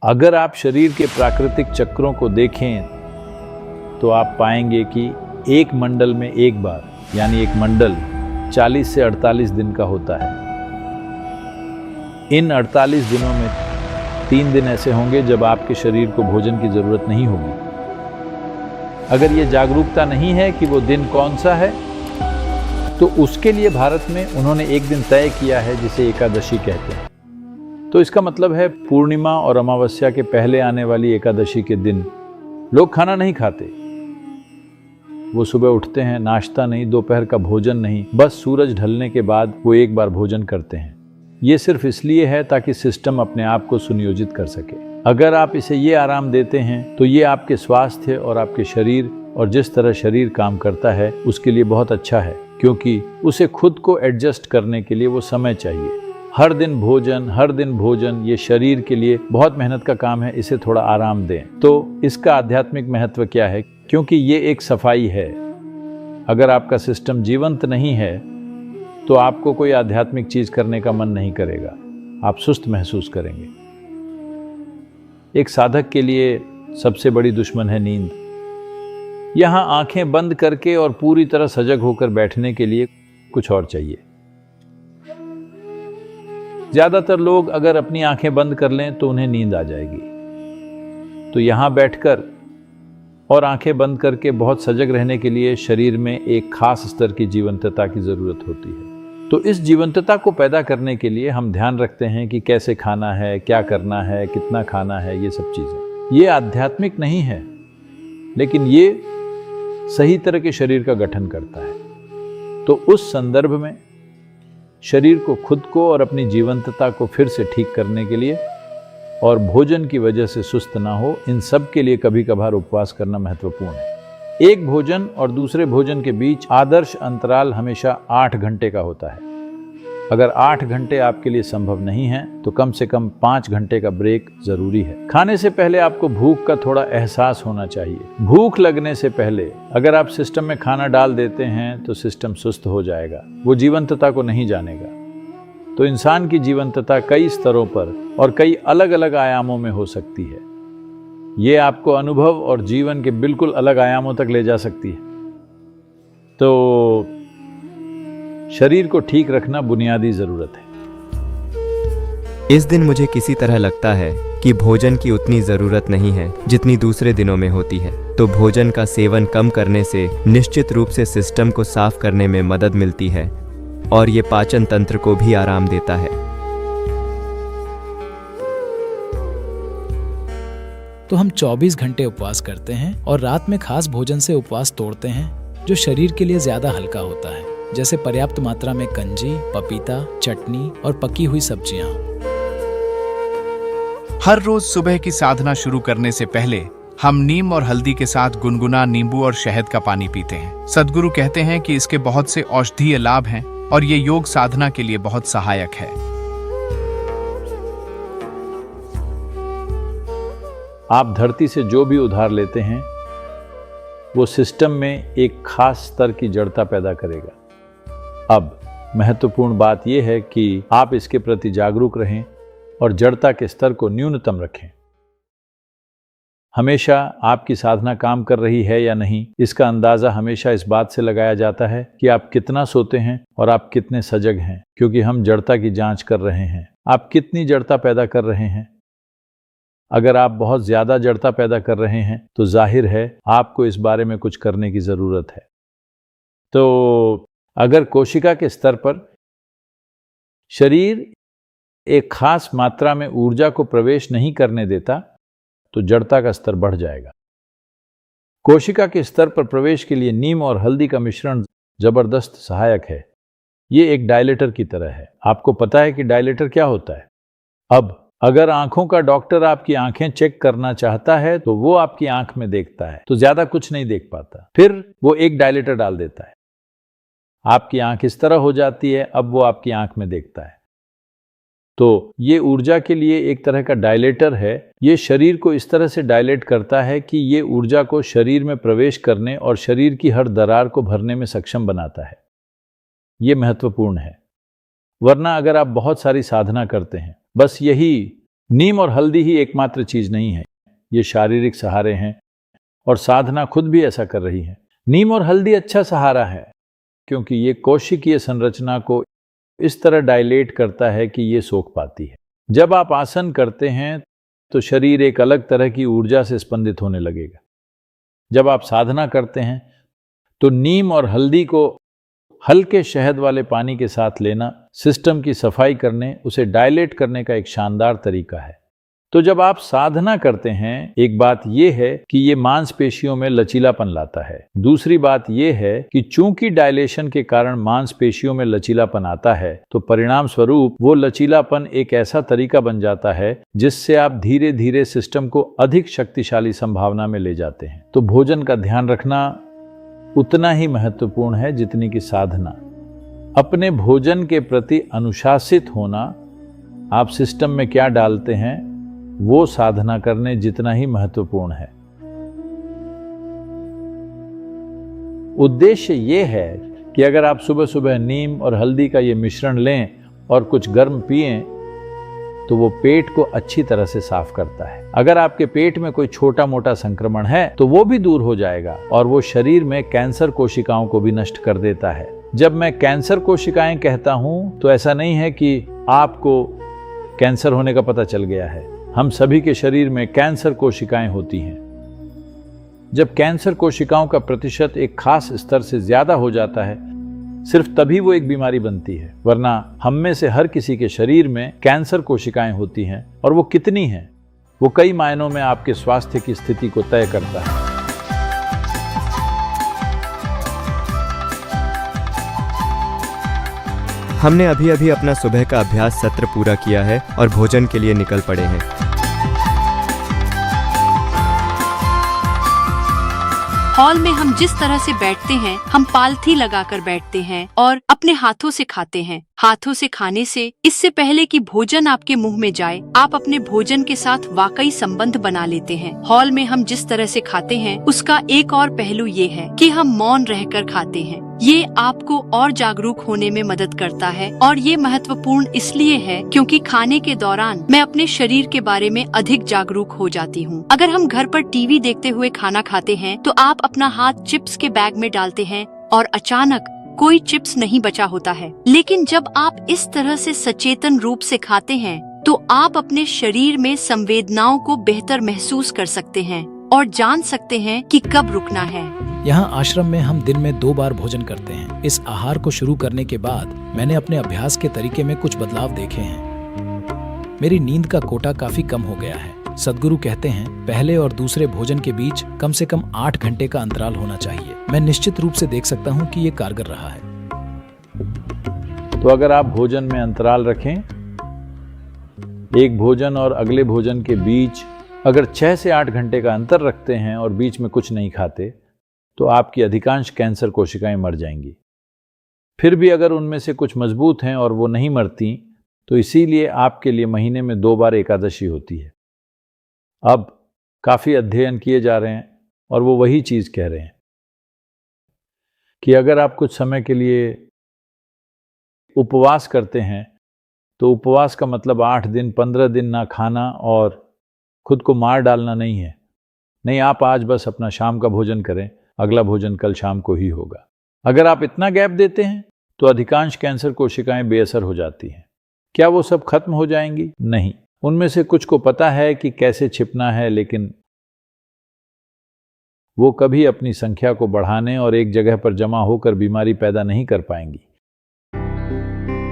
अगर आप शरीर के प्राकृतिक चक्रों को देखें तो आप पाएंगे कि एक मंडल में एक बार, यानी एक मंडल 40 से 48 दिन का होता है। इन 48 दिनों में 3 दिन ऐसे होंगे जब आपके शरीर को भोजन की जरूरत नहीं होगी। अगर ये जागरूकता नहीं है कि वो दिन कौन सा है, तो उसके लिए भारत में उन्होंने एक दिन तय किया है जिसे एकादशी कहते हैं। तो इसका मतलब है पूर्णिमा और अमावस्या के पहले आने वाली एकादशी के दिन लोग खाना नहीं खाते। वो सुबह उठते हैं, नाश्ता नहीं, दोपहर का भोजन नहीं, बस सूरज ढलने के बाद वो एक बार भोजन करते हैं। ये सिर्फ इसलिए है ताकि सिस्टम अपने आप को सुनियोजित कर सके। अगर आप इसे ये आराम देते हैं तो ये आपके स्वास्थ्य और आपके शरीर और जिस तरह शरीर काम करता है उसके लिए बहुत अच्छा है, क्योंकि उसे खुद को एडजस्ट करने के लिए वो समय चाहिए। हर दिन भोजन ये शरीर के लिए बहुत मेहनत का काम है, इसे थोड़ा आराम दें। तो इसका आध्यात्मिक महत्व क्या है? क्योंकि ये एक सफाई है। अगर आपका सिस्टम जीवंत नहीं है तो आपको कोई आध्यात्मिक चीज करने का मन नहीं करेगा, आप सुस्त महसूस करेंगे। एक साधक के लिए सबसे बड़ी दुश्मन है नींद। यहां आंखें बंद करके और पूरी तरह सजग होकर बैठने के लिए कुछ और चाहिए। ज्यादातर लोग अगर अपनी आंखें बंद कर लें तो उन्हें नींद आ जाएगी। तो यहां बैठकर और आंखें बंद करके बहुत सजग रहने के लिए शरीर में एक खास स्तर की जीवंतता की जरूरत होती है। तो इस जीवंतता को पैदा करने के लिए हम ध्यान रखते हैं कि कैसे खाना है, क्या करना है, कितना खाना है, ये सब चीजें। ये आध्यात्मिक नहीं है, लेकिन ये सही तरह के शरीर का गठन करता है। तो उस संदर्भ में शरीर को खुद को और अपनी जीवंतता को फिर से ठीक करने के लिए और भोजन की वजह से सुस्त ना हो, इन सब के लिए कभी कभार उपवास करना महत्वपूर्ण है। एक भोजन और दूसरे भोजन के बीच आदर्श अंतराल हमेशा 8 घंटे का होता है। अगर 8 घंटे आपके लिए संभव नहीं है तो कम से कम 5 घंटे का ब्रेक जरूरी है। खाने से पहले आपको भूख का थोड़ा एहसास होना चाहिए। भूख लगने से पहले अगर आप सिस्टम में खाना डाल देते हैं तो सिस्टम सुस्त हो जाएगा, वो जीवंतता को नहीं जानेगा। तो इंसान की जीवंतता कई स्तरों पर और कई अलग अलग आयामों में हो सकती है। ये आपको अनुभव और जीवन के बिल्कुल अलग आयामों तक ले जा सकती है। तो शरीर को ठीक रखना बुनियादी जरूरत है। इस दिन मुझे किसी तरह लगता है कि भोजन की उतनी जरूरत नहीं है जितनी दूसरे दिनों में होती है। तो भोजन का सेवन कम करने से निश्चित रूप से सिस्टम को साफ करने में मदद मिलती है और ये पाचन तंत्र को भी आराम देता है। तो हम 24 घंटे उपवास करते हैं और रात में खास भोजन से उपवास तोड़ते हैं जो शरीर के लिए ज्यादा हल्का होता है, जैसे पर्याप्त मात्रा में कंजी, पपीता, चटनी और पकी हुई सब्जियां। हर रोज सुबह की साधना शुरू करने से पहले हम नीम और हल्दी के साथ गुनगुना नींबू और शहद का पानी पीते हैं। सद्गुरु कहते हैं कि इसके बहुत से औषधीय लाभ हैं और ये योग साधना के लिए बहुत सहायक है। आप धरती से जो भी उधार लेते हैं वो सिस्टम में एक खास स्तर की जड़ता पैदा करेगा। अब महत्वपूर्ण बात यह है कि आप इसके प्रति जागरूक रहें और जड़ता के स्तर को न्यूनतम रखें। हमेशा आपकी साधना काम कर रही है या नहीं, इसका अंदाजा हमेशा इस बात से लगाया जाता है कि आप कितना सोते हैं और आप कितने सजग हैं, क्योंकि हम जड़ता की जांच कर रहे हैं। आप कितनी जड़ता पैदा कर रहे हैं? अगर आप बहुत ज्यादा जड़ता पैदा कर रहे हैं तो जाहिर है आपको इस बारे में कुछ करने की जरूरत है। तो अगर कोशिका के स्तर पर शरीर एक खास मात्रा में ऊर्जा को प्रवेश नहीं करने देता तो जड़ता का स्तर बढ़ जाएगा। कोशिका के स्तर पर प्रवेश के लिए नीम और हल्दी का मिश्रण जबरदस्त सहायक है। ये एक डायलेटर की तरह है। आपको पता है कि डायलेटर क्या होता है? अब अगर आंखों का डॉक्टर आपकी आंखें चेक करना चाहता है तो वो आपकी आंख में देखता है तो ज्यादा कुछ नहीं देख पाता, फिर वो एक डायलेटर डाल देता है। आपकी आंख इस तरह हो जाती है, अब वो आपकी आंख में देखता है। तो ये ऊर्जा के लिए एक तरह का डायलेटर है। ये शरीर को इस तरह से डायलेट करता है कि ये ऊर्जा को शरीर में प्रवेश करने और शरीर की हर दरार को भरने में सक्षम बनाता है। ये महत्वपूर्ण है। वरना अगर आप बहुत सारी साधना करते हैं, बस यही नीम और हल्दी ही एकमात्र चीज नहीं है, ये शारीरिक सहारे हैं और साधना खुद भी ऐसा कर रही है। नीम और हल्दी अच्छा सहारा है क्योंकि ये कोशिकीय संरचना को इस तरह डायलेट करता है कि ये सोख पाती है। जब आप आसन करते हैं तो शरीर एक अलग तरह की ऊर्जा से स्पंदित होने लगेगा। जब आप साधना करते हैं तो नीम और हल्दी को हल्के शहद वाले पानी के साथ लेना सिस्टम की सफाई करने, उसे डायलेट करने का एक शानदार तरीका है। तो जब आप साधना करते हैं, एक बात यह है कि ये मांसपेशियों में लचीलापन लाता है। दूसरी बात यह है कि चूंकि डायलेशन के कारण मांसपेशियों में लचीलापन आता है, तो परिणाम स्वरूप वो लचीलापन एक ऐसा तरीका बन जाता है जिससे आप धीरे धीरे सिस्टम को अधिक शक्तिशाली संभावना में ले जाते हैं। तो भोजन का ध्यान रखना उतना ही महत्वपूर्ण है जितनी कि साधना। अपने भोजन के प्रति अनुशासित होना, आप सिस्टम में क्या डालते हैं वो साधना करने जितना ही महत्वपूर्ण है। उद्देश्य ये है कि अगर आप सुबह सुबह नीम और हल्दी का ये मिश्रण लें और कुछ गर्म पिएं तो वो पेट को अच्छी तरह से साफ करता है। अगर आपके पेट में कोई छोटा मोटा संक्रमण है तो वो भी दूर हो जाएगा और वो शरीर में कैंसर कोशिकाओं को भी नष्ट कर देता है। जब मैं कैंसर कोशिकाएं कहता हूं तो ऐसा नहीं है कि आपको कैंसर होने का पता चल गया है। हम सभी के शरीर में कैंसर कोशिकाएं होती हैं। जब कैंसर कोशिकाओं का प्रतिशत एक खास स्तर से ज्यादा हो जाता है, सिर्फ तभी वो एक बीमारी बनती है, वरना हम में से हर किसी के शरीर में कैंसर कोशिकाएं होती हैं। और वो कितनी हैं, वो कई मायनों में आपके स्वास्थ्य की स्थिति को तय करता है। हमने अभी अभी अपना सुबह का अभ्यास सत्र पूरा किया है और भोजन के लिए निकल पड़े हैं। हॉल में हम जिस तरह से बैठते हैं, हम पालथी लगाकर बैठते हैं और अपने हाथों से खाते हैं। हाथों से खाने से, इससे पहले कि भोजन आपके मुंह में जाए, आप अपने भोजन के साथ वाकई संबंध बना लेते हैं। हॉल में हम जिस तरह से खाते हैं, उसका एक और पहलू ये है कि हम मौन रहकर खाते हैं। ये आपको और जागरूक होने में मदद करता है और ये महत्वपूर्ण इसलिए है क्योंकि खाने के दौरान मैं अपने शरीर के बारे में अधिक जागरूक हो जाती हूँ। अगर हम घर पर टीवी देखते हुए खाना खाते हैं तो आप अपना हाथ चिप्स के बैग में डालते हैं और अचानक कोई चिप्स नहीं बचा होता है। लेकिन जब आप इस तरह से सचेतन रूप से खाते हैं तो आप अपने शरीर में संवेदनाओं को बेहतर महसूस कर सकते हैं और जान सकते हैं कि कब रुकना है। यहाँ आश्रम में हम दिन में 2 बार भोजन करते हैं। इस आहार को शुरू करने के बाद मैंने अपने अभ्यास के तरीके में कुछ बदलाव देखे हैं। मेरी नींद का कोटा काफी कम हो गया है। सद्गुरु कहते हैं पहले और दूसरे भोजन के बीच कम से कम 8 घंटे का अंतराल होना चाहिए। मैं निश्चित रूप से देख सकता हूँ कि ये कारगर रहा है। तो अगर आप भोजन में अंतराल रखें, एक भोजन और अगले भोजन के बीच अगर 6 से 8 घंटे का अंतर रखते हैं और बीच में कुछ नहीं खाते, तो आपकी अधिकांश कैंसर कोशिकाएं मर जाएंगी। फिर भी अगर उनमें से कुछ मजबूत हैं और वो नहीं मरती, तो इसीलिए आपके लिए महीने में 2 बार एकादशी होती है। अब काफी अध्ययन किए जा रहे हैं और वो वही चीज कह रहे हैं कि अगर आप कुछ समय के लिए उपवास करते हैं, तो उपवास का मतलब 8 दिन 15 दिन ना खाना और खुद को मार डालना नहीं है। नहीं, आप आज बस अपना शाम का भोजन करें, अगला भोजन कल शाम को ही होगा। अगर आप इतना गैप देते हैं तो अधिकांश कैंसर कोशिकाएं बेअसर हो जाती हैं। क्या वो सब खत्म हो जाएंगी? नहीं, उनमें से कुछ को पता है कि कैसे छिपना है, लेकिन वो कभी अपनी संख्या को बढ़ाने और एक जगह पर जमा होकर बीमारी पैदा नहीं कर पाएंगी।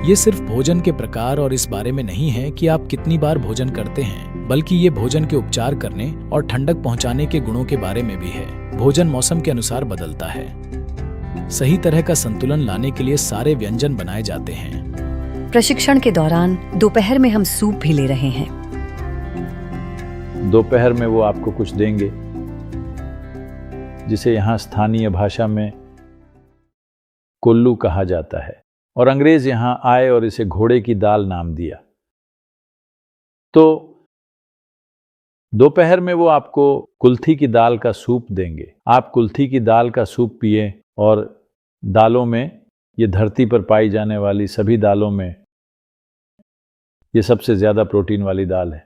ये सिर्फ भोजन के प्रकार और इस बारे में नहीं है कि आप कितनी बार भोजन करते हैं, बल्कि ये भोजन के उपचार करने और ठंडक पहुंचाने के गुणों के बारे में भी है। भोजन मौसम के अनुसार बदलता है। सही तरह का संतुलन लाने के लिए सारे व्यंजन बनाए जाते हैं। प्रशिक्षण के दौरान दोपहर में हम सूप भी ले रहे हैं। दोपहर में वो आपको कुछ देंगे जिसे यहाँ स्थानीय भाषा में कोल्लू कहा जाता है, और अंग्रेज यहां आए और इसे घोड़े की दाल नाम दिया। तो दोपहर में वो आपको कुल्थी की दाल का सूप देंगे। आप कुल्थी की दाल का सूप पिए, और दालों में, ये धरती पर पाई जाने वाली सभी दालों में ये सबसे ज्यादा प्रोटीन वाली दाल है।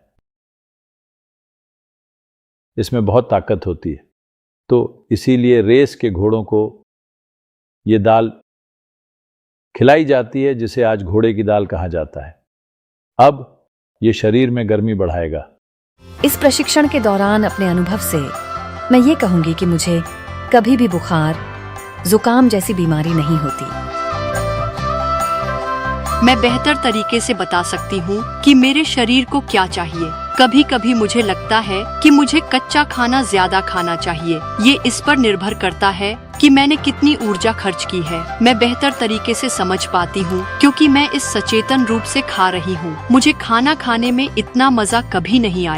इसमें बहुत ताकत होती है। तो इसीलिए रेस के घोड़ों को ये दाल खिलाई जाती है, जिसे आज घोड़े की दाल कहा जाता है। अब ये शरीर में गर्मी बढ़ाएगा। इस प्रशिक्षण के दौरान अपने अनुभव से मैं ये कहूंगी कि मुझे कभी भी बुखार, जुकाम जैसी बीमारी नहीं होती। मैं बेहतर तरीके से बता सकती हूँ कि मेरे शरीर को क्या चाहिए। कभी कभी मुझे लगता है कि मुझे कच्चा खाना ज्यादा खाना चाहिए। ये इस पर निर्भर करता है कि मैंने कितनी ऊर्जा खर्च की है। मैं बेहतर तरीके से समझ पाती हूँ क्योंकि मैं इस सचेतन रूप से खा रही हूँ। मुझे खाना खाने में इतना मजा कभी नहीं आया।